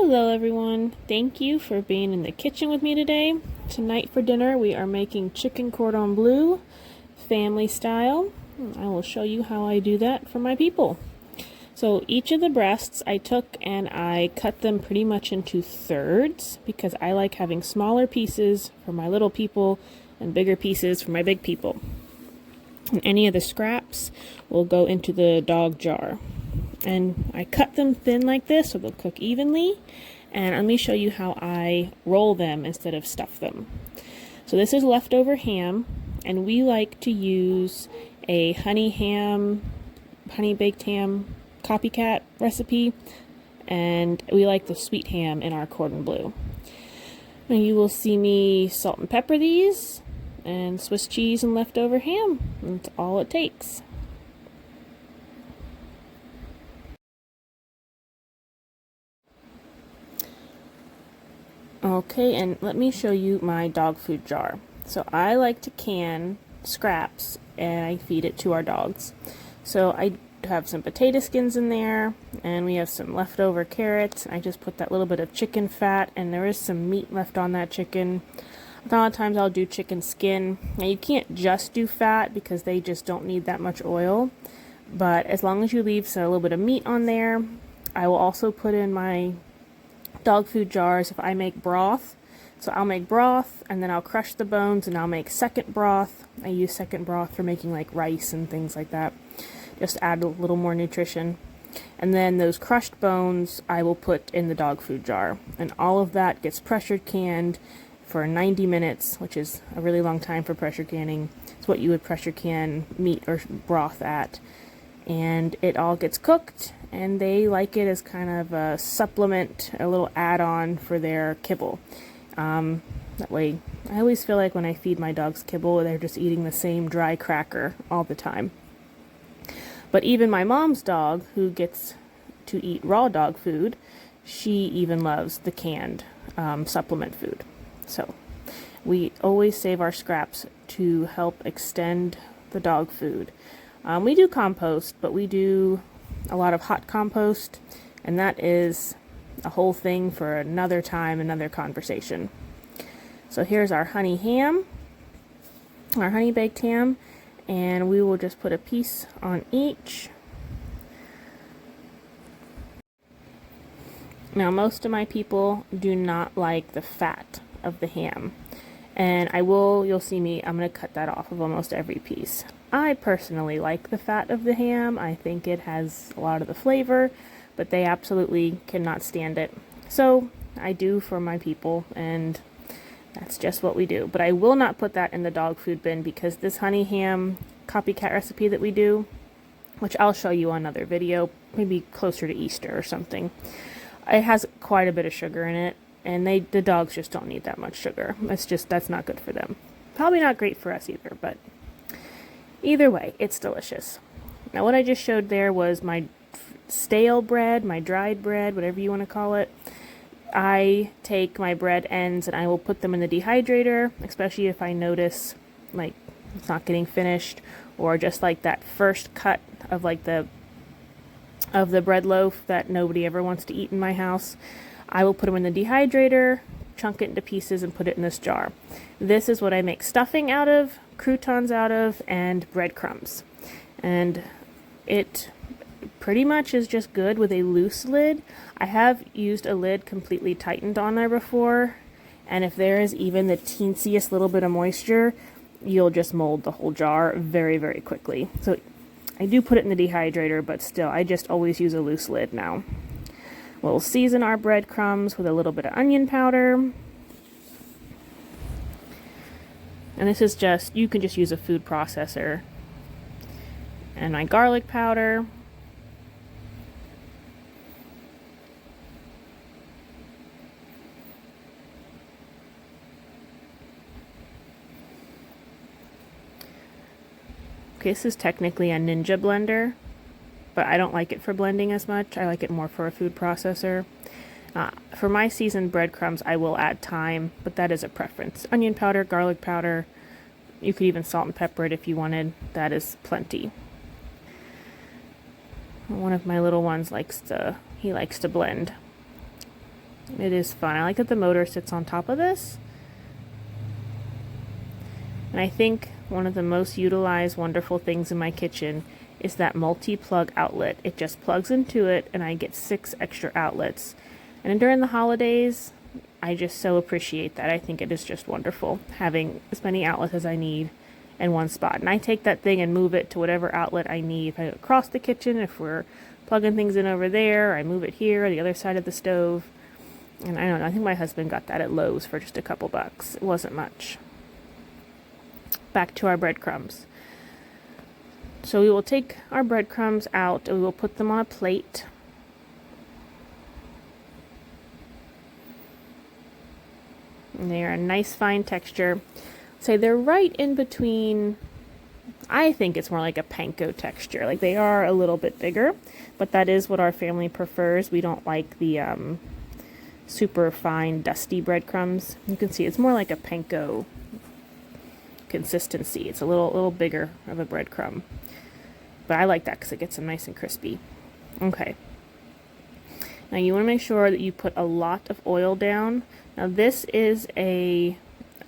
Hello everyone, thank you for being in the kitchen with me today. Tonight for dinner we are making chicken cordon bleu, family style. I will show you how I do that for my people. So each of the breasts I took and I cut them pretty much into thirds because I like having smaller pieces for my little people and bigger pieces for my big people. And any of the scraps will go into the dog jar. And I cut them thin like this so they'll cook evenly, and let me show you how I roll them instead of stuff them. So this is leftover ham, and we like to use a honey baked ham copycat recipe, and we like the sweet ham in our cordon bleu. Now you will see me salt and pepper these, and Swiss cheese and leftover ham. That's all it takes. Okay, and let me show you my dog food jar. So I like to can scraps and I feed it to our dogs. So I have some potato skins in there, and we have some leftover carrots. I just put that little bit of chicken fat, and there is some meat left on that chicken. A lot of times I'll do chicken skin. Now you can't just do fat because they just don't need that much oil, but as long as you leave a little bit of meat on there. I will also put in my dog food jars if I make broth. So I'll make broth and then I'll crush the bones and I'll make second broth. I use second broth for making like rice and things like that. Just add a little more nutrition. And then those crushed bones I will put in the dog food jar. And all of that gets pressure canned for 90 minutes, which is a really long time for pressure canning. It's what you would pressure can meat or broth at. And it all gets cooked, and they like it as kind of a supplement, a little add-on for their kibble. That way, I always feel like when I feed my dogs kibble, they're just eating the same dry cracker all the time. But even my mom's dog, who gets to eat raw dog food, she even loves the canned supplement food. So we always save our scraps to help extend the dog food. We do compost, but we do a lot of hot compost, and that is a whole thing for another time, another conversation. So here's our honey ham, our honey baked ham, and we will just put a piece on each. Now most of my people do not like the fat of the ham, and you'll see me, I'm going to cut that off of almost every piece. I personally like the fat of the ham. I think it has a lot of the flavor, but they absolutely cannot stand it. So I do for my people, and that's just what we do. But I will not put that in the dog food bin because this honey ham copycat recipe that we do, which I'll show you on another video, maybe closer to Easter or something, it has quite a bit of sugar in it, and the dogs just don't need that much sugar. That's not good for them. Probably not great for us either, but either way, it's delicious. Now what I just showed there was my stale bread, my dried bread, whatever you want to call it. I take my bread ends and I will put them in the dehydrator, especially if I notice like it's not getting finished, or just like that first cut of like the bread loaf that nobody ever wants to eat in my house. I will put them in the dehydrator, chunk it into pieces, and put it in this jar. This is what I make stuffing out of, croutons out of, and breadcrumbs. And it pretty much is just good with a loose lid. I have used a lid completely tightened on there before, and if there is even the teensiest little bit of moisture, you'll just mold the whole jar very, very quickly. So I do put it in the dehydrator, but still, I just always use a loose lid now. We'll season our breadcrumbs with a little bit of onion powder. And this is you can just use a food processor. And my garlic powder. Okay, this is technically a Ninja blender, but I don't like it for blending as much. I like it more for a food processor. For my seasoned breadcrumbs, I will add thyme, but that is a preference. Onion powder, garlic powder, you could even salt and pepper it if you wanted. That is plenty. One of my little ones likes to blend. It is fun. I like that the motor sits on top of this. And I think one of the most utilized wonderful things in my kitchen is that multi-plug outlet. It just plugs into it and I get 6 extra outlets. And during the holidays, I just so appreciate that. I think it is just wonderful having as many outlets as I need in one spot. And I take that thing and move it to whatever outlet I need. If I go across the kitchen, if we're plugging things in over there, I move it here, the other side of the stove. And I don't know, I think my husband got that at Lowe's for just a couple bucks. It wasn't much. Back to our breadcrumbs. So we will take our breadcrumbs out and we will put them on a plate. And they are a nice fine texture. So they're right in between, I think it's more like a panko texture. Like they are a little bit bigger, but that is what our family prefers. We don't like the super fine dusty breadcrumbs. You can see it's more like a panko consistency. It's a little bigger of a breadcrumb, but I like that because it gets them nice and crispy. Okay, now you want to make sure that you put a lot of oil down. Now this is a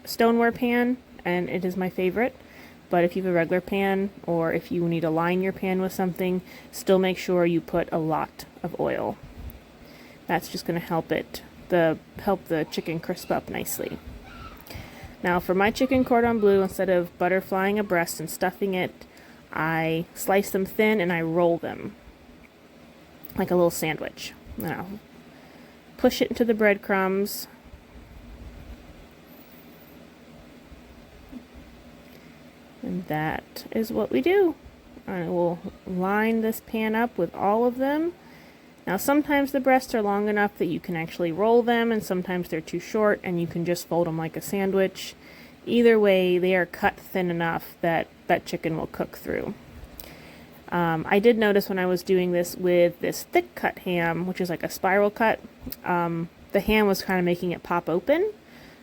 stoneware pan and it is my favorite, but if you have a regular pan or if you need to line your pan with something, still make sure you put a lot of oil. That's just going to help the chicken crisp up nicely. Now for my chicken cordon bleu, instead of butterflying a breast and stuffing it, I slice them thin and I roll them like a little sandwich. Now push it into the breadcrumbs. And that is what we do. I will line this pan up with all of them. Now sometimes the breasts are long enough that you can actually roll them, and sometimes they're too short and you can just fold them like a sandwich. Either way, they are cut thin enough that that chicken will cook through. I did notice when I was doing this with this thick cut ham, which is like a spiral cut, the ham was kind of making it pop open.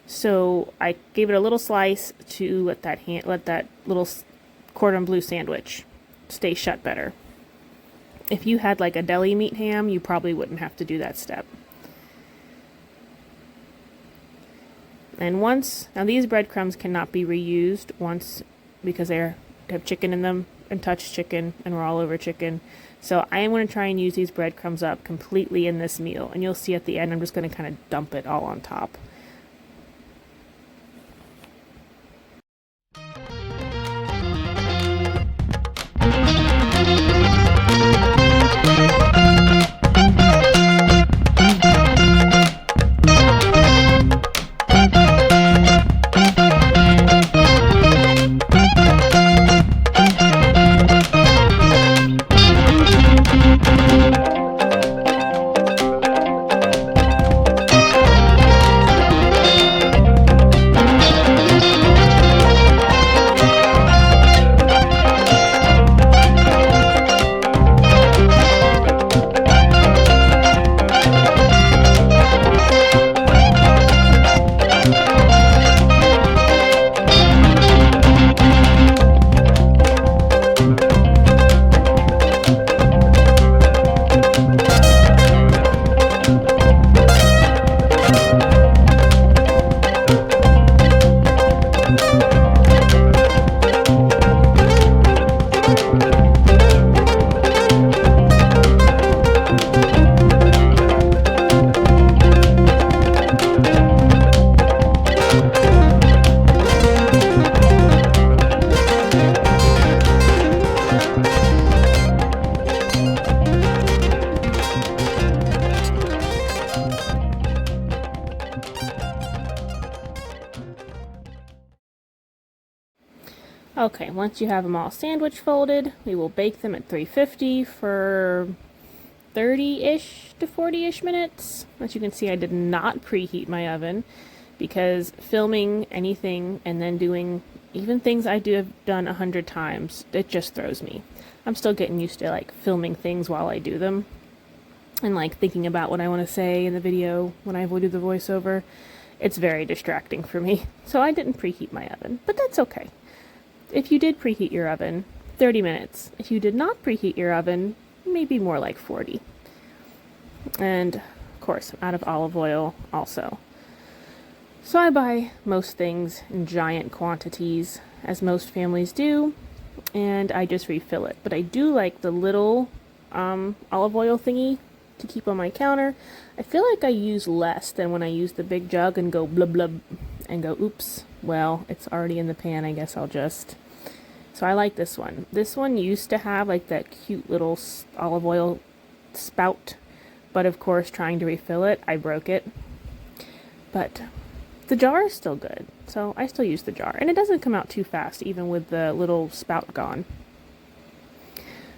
So I gave it a little slice to let that little cordon bleu sandwich stay shut better. If you had like a deli meat ham, you probably wouldn't have to do that step. And now these breadcrumbs cannot be reused once because they have chicken in them and touch chicken and we're all over chicken. So I am going to try and use these breadcrumbs up completely in this meal. And you'll see at the end, I'm just going to kind of dump it all on top. Okay, once you have them all sandwich folded, we will bake them at 350 for 30-ish to 40-ish minutes. As you can see, I did not preheat my oven because filming anything and then doing even things I do have done 100 times, it just throws me. I'm still getting used to like filming things while I do them and like thinking about what I want to say in the video when I do the voiceover. It's very distracting for me. So I didn't preheat my oven, but that's okay. If you did preheat your oven, 30 minutes. If you did not preheat your oven, maybe more like 40. And of course, I'm out of olive oil also. So I buy most things in giant quantities, as most families do, and I just refill it. But I do like the little olive oil thingy to keep on my counter. I feel like I use less than when I use the big jug and go blub blub and go oops, well, it's already in the pan, I guess I'll just... So I like this one. This one used to have like that cute little olive oil spout, but of course trying to refill it, I broke it. But the jar is still good, so I still use the jar. And it doesn't come out too fast, even with the little spout gone.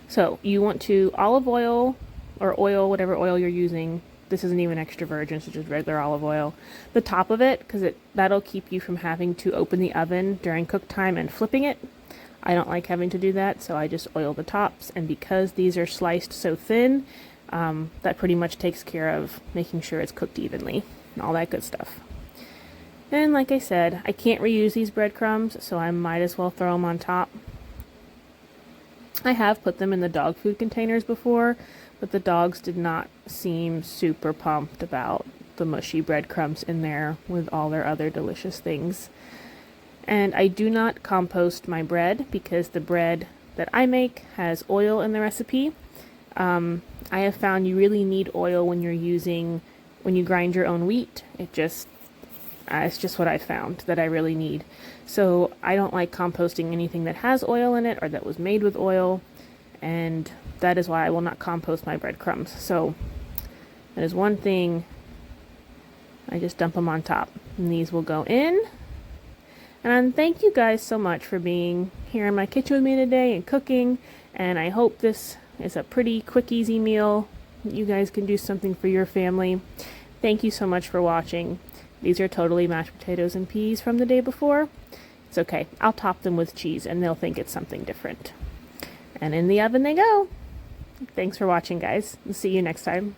So you want to olive oil or oil, whatever oil you're using. This isn't even extra virgin, so just regular olive oil. The top of it, because that'll keep you from having to open the oven during cook time and flipping it. I don't like having to do that, so I just oil the tops. And because these are sliced so thin, that pretty much takes care of making sure it's cooked evenly and all that good stuff. And like I said, I can't reuse these breadcrumbs, so I might as well throw them on top. I have put them in the dog food containers before, but the dogs did not seem super pumped about the mushy breadcrumbs in there with all their other delicious things. And I do not compost my bread because the bread that I make has oil in the recipe. I have found you really need oil when you grind your own wheat. It's just what I found that I really need. So I don't like composting anything that has oil in it or that was made with oil, and that is why I will not compost my breadcrumbs. So that is one thing. I just dump them on top, and these will go in. And thank you guys so much for being here in my kitchen with me today and cooking, and I hope this is a pretty quick, easy meal. You guys can do something for your family. Thank you so much for watching. These are totally mashed potatoes and peas from the day before. It's okay. I'll top them with cheese and they'll think it's something different. And in the oven they go. Thanks for watching, guys. See you next time.